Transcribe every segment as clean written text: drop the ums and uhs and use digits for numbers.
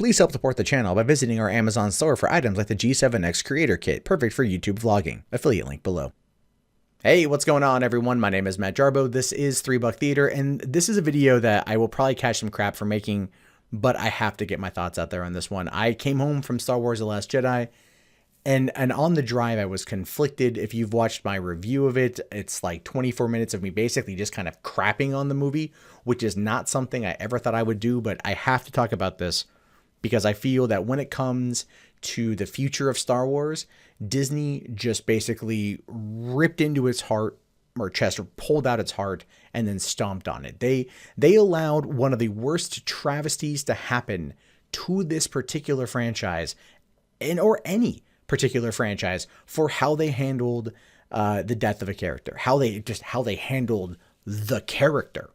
Please help support the channel by visiting our Amazon store for items like the G7X Creator Kit, perfect for YouTube vlogging. Affiliate link below. Hey, what's going on everyone? My name is Matt Jarbo. This is $3 Theater, and this is a video that I will probably catch some crap for making, but I have to get my thoughts out there on this one. I came home from Star Wars The Last Jedi, and on the drive I was conflicted. If you've watched my review of it, it's like 24 minutes of me basically just kind of crapping on the movie, which is not something I ever thought I would do, but I have to talk about this because I feel that when it comes to the future of Star Wars, Disney just basically ripped into its heart or chest, or pulled out its heart and then stomped on it. They allowed one of the worst travesties to happen to this particular franchise, or any particular franchise, for how they handled the death of a character, how they handled the character.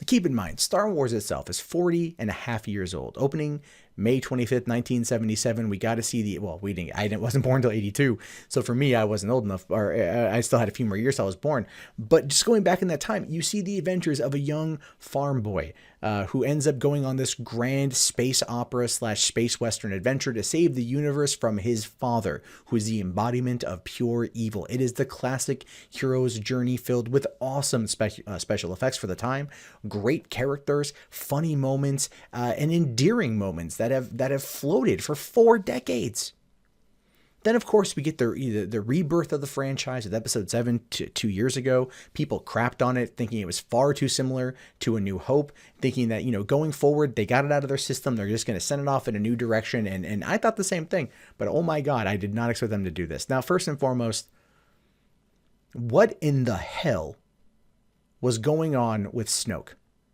Keep in mind, Star Wars itself is 40 and a half years old. Opening May 25th, 1977. We got to see the, well, I wasn't born until 82. So for me, I wasn't old enough, or I still had a few more years till I was born. But just going back in that time, you see the adventures of a young farm boy who ends up going on this grand space opera / space western adventure to save the universe from his father, who is the embodiment of pure evil. It is the classic hero's journey filled with awesome special effects for the time, great characters, funny moments, and endearing moments that have floated for 4 decades. Then, of course, we get the rebirth of the franchise with Episode 7 2 years ago. People crapped on it, thinking it was far too similar to A New Hope, thinking that, going forward, they got it out of their system. They're just going to send it off in a new direction. And I thought the same thing. But, oh my God, I did not expect them to do this. Now, first and foremost, what in the hell was going on with Snoke?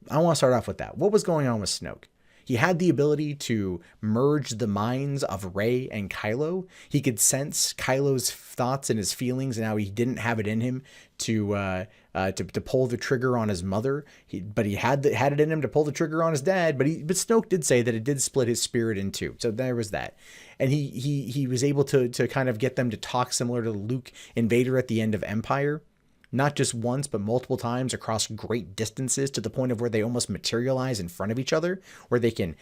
I want to start off with that. What was going on with Snoke? He had the ability to merge the minds of Rey and Kylo. He could sense Kylo's thoughts and his feelings, and how he didn't have it in him to pull the trigger on his mother. But he had it in him to pull the trigger on his dad. But Snoke did say that it did split his spirit in two. So there was that. And he was able to kind of get them to talk similar to Luke and Vader at the end of Empire. Not just once, but multiple times across great distances, to the point of where they almost materialize in front of each other, where they can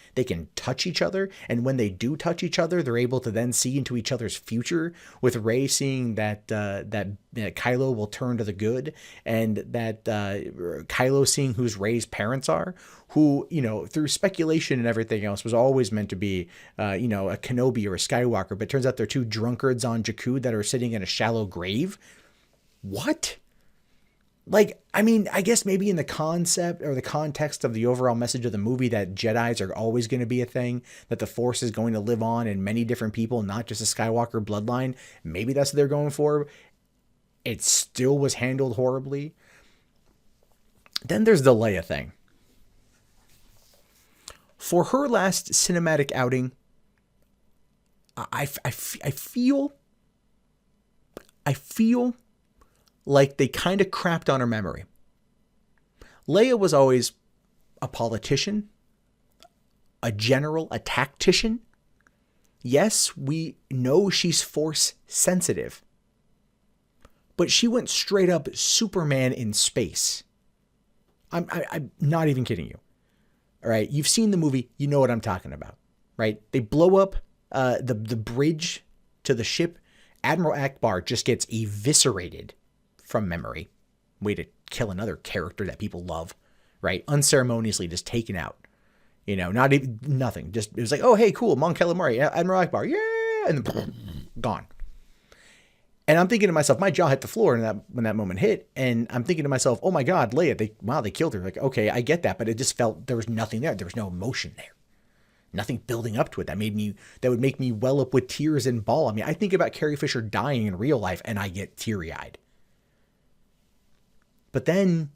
touch each other. And when they do touch each other, they're able to then see into each other's future, with Rey seeing that Kylo will turn to the good, and that Kylo seeing whose Rey's parents are, who, through speculation and everything else, was always meant to be, a Kenobi or a Skywalker. But it turns out they're 2 drunkards on Jakku that are sitting in a shallow grave. What? I guess maybe in the concept or the context of the overall message of the movie, that Jedis are always going to be a thing, that the Force is going to live on in many different people, not just a Skywalker bloodline. Maybe that's what they're going for. It still was handled horribly. Then there's the Leia thing. For her last cinematic outing, I feel like they kind of crapped on her memory. Leia was always a politician, a general, a tactician. Yes, we know she's Force sensitive, but she went straight up Superman in space. I'm not even kidding you. All right, you've seen the movie, you know what I'm talking about, right? They blow up the bridge to the ship. Admiral Akbar just gets eviscerated from memory. Way to kill another character that people love, right? Unceremoniously just taken out. Not even nothing. Just, it was like, oh, hey, cool, Mon Calamari, Admiral Akbar, yeah, and then gone. And I'm thinking to myself, my jaw hit the floor when that moment hit, and I'm thinking to myself, oh my God, Leia, they killed her. Like, okay, I get that, but it just felt there was nothing there. There was no emotion there. Nothing building up to it that would make me well up with tears and bawl. I mean, I think about Carrie Fisher dying in real life and I get teary-eyed. But then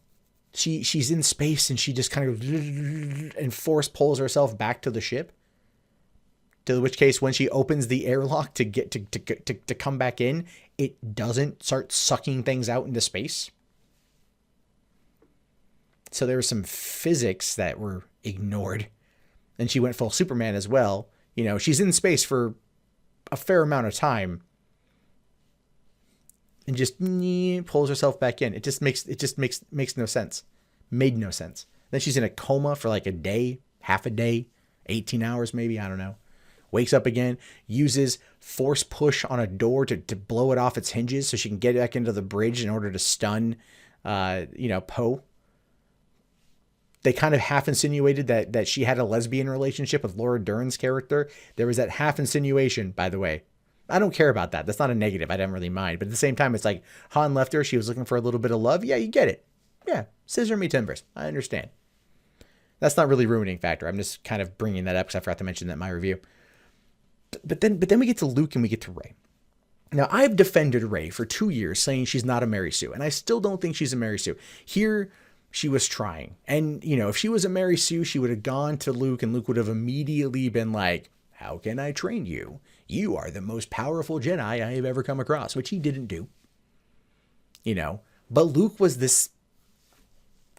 she's in space and she just kind of and Force pulls herself back to the ship. To which case, when she opens the airlock to get to come back in, it doesn't start sucking things out into space. So there was some physics that were ignored. And she went full Superman as well. She's in space for a fair amount of time, and just pulls herself back in. It just makes no sense. Made no sense. Then she's in a coma for like a day, half a day, 18 hours maybe, I don't know. Wakes up again, uses force push on a door to blow it off its hinges so she can get back into the bridge in order to stun, Poe. They kind of half insinuated that she had a lesbian relationship with Laura Dern's character. There was that half insinuation, by the way. I don't care about that. That's not a negative. I don't really mind. But at the same time, it's like Han left her. She was looking for a little bit of love. Yeah, you get it. Yeah, scissor me timbers. I understand. That's not really ruining factor. I'm just kind of bringing that up because I forgot to mention that in my review. But then we get to Luke and we get to Rey. Now, I've defended Rey for 2 years saying she's not a Mary Sue, and I still don't think she's a Mary Sue. Here, she was trying. And, if she was a Mary Sue, she would have gone to Luke, and Luke would have immediately been like, how can I train you? You are the most powerful Jedi I have ever come across, which he didn't do. But Luke was this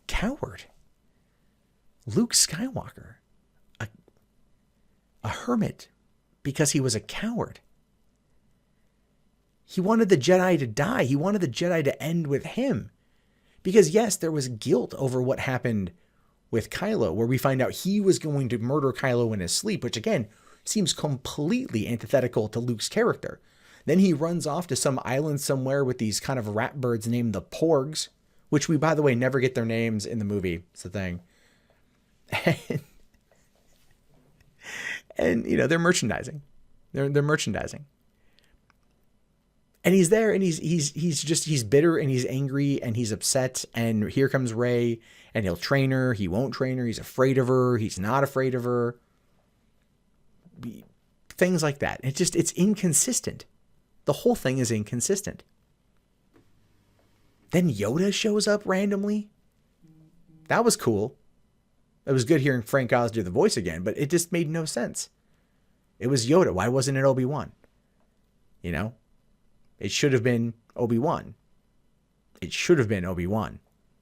coward. Luke Skywalker, a hermit, because he was a coward. He wanted the Jedi to die. He wanted the Jedi to end with him. Because yes, there was guilt over what happened with Kylo, where we find out he was going to murder Kylo in his sleep, which again, seems completely antithetical to Luke's character. Then he runs off to some island somewhere with these kind of rat birds named the Porgs, which we, by the way, never get their names in the movie. It's the thing. And they're merchandising. They're merchandising. And he's there and he's bitter and he's angry and he's upset. And here comes Rey and he'll train her. He won't train her. He's afraid of her. He's not afraid of her. Things like that. It's inconsistent. The whole thing is inconsistent. Then Yoda shows up randomly. That was cool. It was good hearing Frank Oz do the voice again, but it just made no sense. It was Yoda. Why wasn't it Obi-Wan? It should have been Obi-Wan. It should have been Obi-Wan.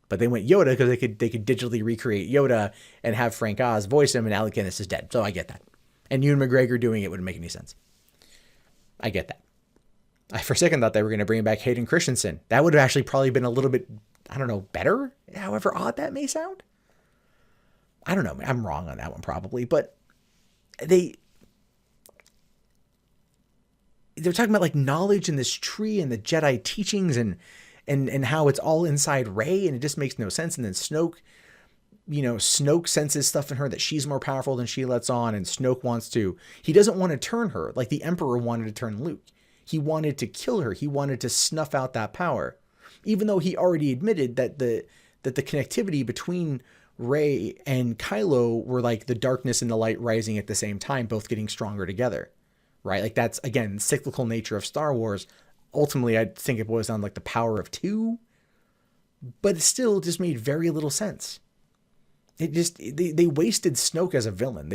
But they went Yoda because they could digitally recreate Yoda and have Frank Oz voice him, and Alec Guinness is dead. So I get that. And Ewan McGregor doing it wouldn't make any sense. I get that. I for a second thought they were going to bring back Hayden Christensen. That would have actually probably been a little bit, I don't know, better, however odd that may sound. I don't know. I'm wrong on that one probably. But they're talking about like knowledge in this tree and the Jedi teachings and how it's all inside Rey, and it just makes no sense. And then Snoke senses stuff in her that she's more powerful than she lets on, and Snoke he doesn't want to turn her like the Emperor wanted to turn Luke. He wanted to kill her. He wanted to snuff out that power, even though he already admitted that the connectivity between Rey and Kylo were like the darkness and the light rising at the same time, both getting stronger together, right? Like that's, again, cyclical nature of Star Wars. Ultimately, I think it boils down to like the power of two, but it still just made very little sense. They wasted Snoke as a villain.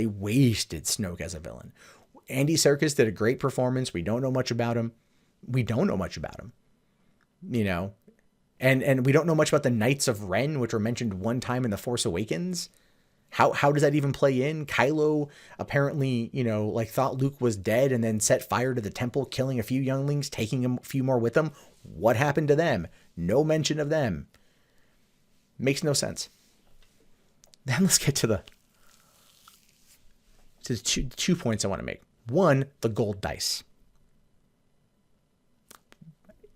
Andy Serkis did a great performance. We don't know much about him. And we don't know much about the Knights of Ren, which were mentioned one time in The Force Awakens. How does that even play in? Kylo apparently, thought Luke was dead and then set fire to the temple, killing a few younglings, taking a few more with him. What happened to them? No mention of them. Makes no sense. Then let's get to the two points I want to make. One, the gold dice.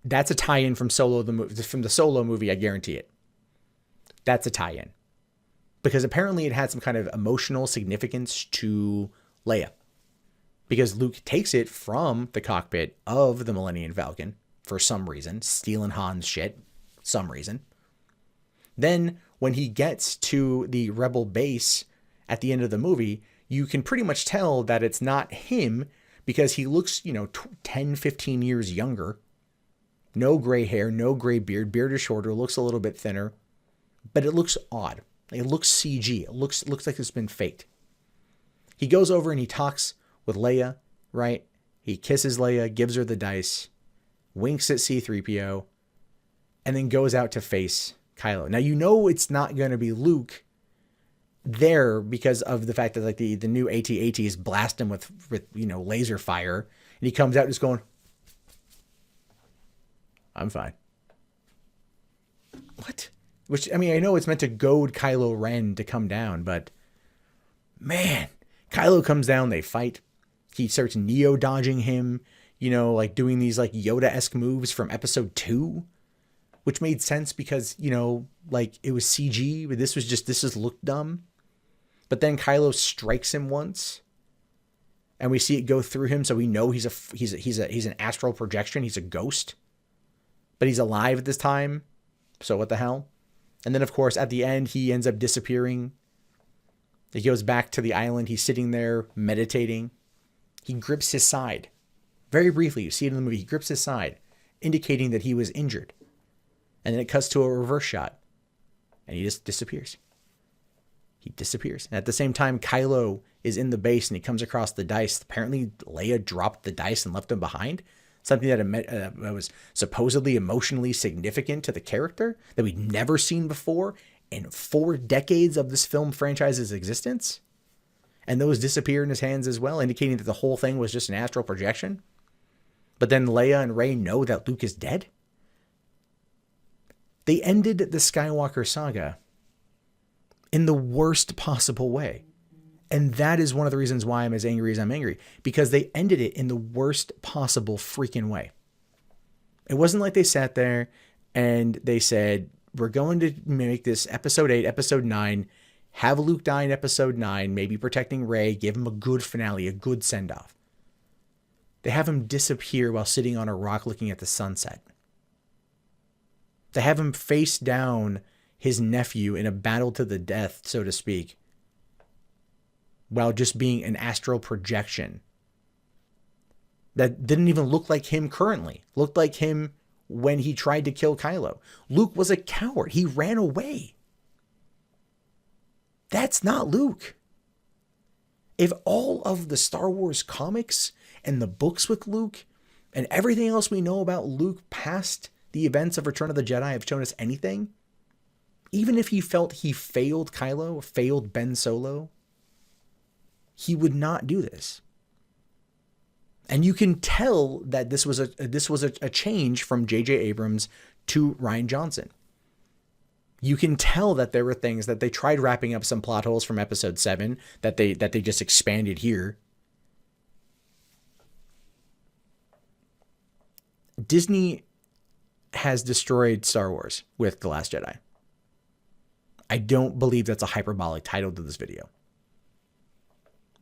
That's a tie-in from the Solo movie, I guarantee it. That's a tie-in. Because apparently it had some kind of emotional significance to Leia. Because Luke takes it from the cockpit of the Millennium Falcon for some reason, stealing Han's shit, some reason. Then when he gets to the Rebel base at the end of the movie, you can pretty much tell that it's not him because he looks, 10, 15 years younger. No gray hair, no gray beard. Beard is shorter, looks a little bit thinner, but it looks odd. It looks CG. It looks like it's been faked. He goes over and he talks with Leia, right? He kisses Leia, gives her the dice, winks at C-3PO, and then goes out to face Kylo. Now, it's not going to be Luke there because of the fact that like the new AT-ATs blast him with laser fire, and he comes out just going, I'm fine. What? Which, I know it's meant to goad Kylo Ren to come down, but man, Kylo comes down, they fight. He starts neo-dodging him, you know, like doing these like Yoda-esque moves from episode 2, which made sense because, you know, like it was CG, but this just looked dumb. But then Kylo strikes him once, and we see it go through him, so we know he's an astral projection. He's a ghost, but he's alive at this time. So what the hell? And then, of course, at the end, he ends up disappearing. He goes back to the island. He's sitting there meditating. He grips his side. Very briefly, you see it in the movie. He grips his side, indicating that he was injured. And then it cuts to a reverse shot, and he just disappears. He disappears. And at the same time, Kylo is in the base, and he comes across the dice. Apparently, Leia dropped the dice and left them behind. Something that was supposedly emotionally significant to the character that we'd never seen before in 4 decades of this film franchise's existence. And those disappear in his hands as well, indicating that the whole thing was just an astral projection. But then Leia and Rey know that Luke is dead. They ended the Skywalker Saga in the worst possible way. And that is one of the reasons why I'm as angry as I'm angry. Because they ended it in the worst possible freaking way. It wasn't like they sat there and they said, we're going to make this episode 8, episode 9, have Luke die in episode 9, maybe protecting Rey, give him a good finale, a good send-off. They have him disappear while sitting on a rock looking at the sunset. They have him face down his nephew in a battle to the death, so to speak, while just being an astral projection that didn't even look like him currently. Looked like him when he tried to kill Kylo. Luke was a coward. He ran away. That's not Luke. If all of the Star Wars comics and the books with Luke and everything else we know about Luke past the events of Return of the Jedi have shown us anything, even if he felt he failed Kylo, failed Ben Solo, he would not do this. And you can tell that this was a change from J.J. Abrams to Rian Johnson. You can tell that there were things that they tried wrapping up some plot holes from episode 7 that they just expanded here. Disney has destroyed Star Wars with The Last Jedi. I don't believe that's a hyperbolic title to this video.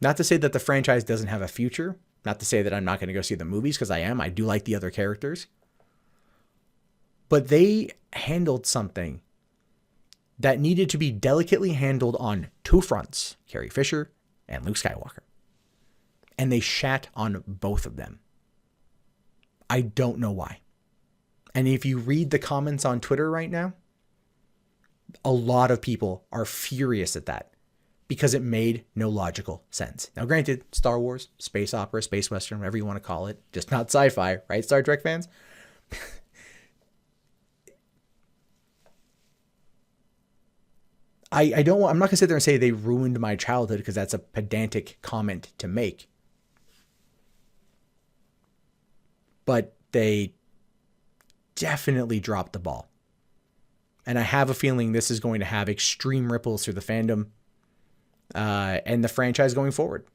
Not to say that the franchise doesn't have a future. Not to say that I'm not going to go see the movies, because I am. I do like the other characters. But they handled something that needed to be delicately handled on 2 fronts, Carrie Fisher and Luke Skywalker. And they shat on both of them. I don't know why. And if you read the comments on Twitter right now, a lot of people are furious at that because it made no logical sense. Now, granted, Star Wars, space opera, space western, whatever you want to call it, just not sci-fi, right, Star Trek fans? I'm not going to sit there and say they ruined my childhood, because that's a pedantic comment to make. But they definitely dropped the ball. And I have a feeling this is going to have extreme ripples through the fandom and the franchise going forward.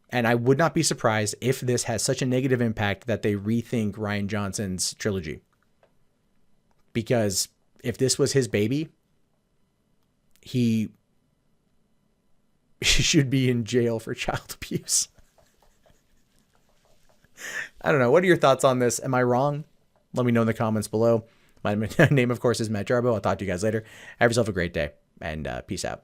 And I would not be surprised if this has such a negative impact that they rethink Rian Johnson's trilogy. Because if this was his baby, he should be in jail for child abuse. I don't know. What are your thoughts on this? Am I wrong? Let me know in the comments below. My name, of course, is Matt Jarbo. I'll talk to you guys later. Have yourself a great day, and peace out.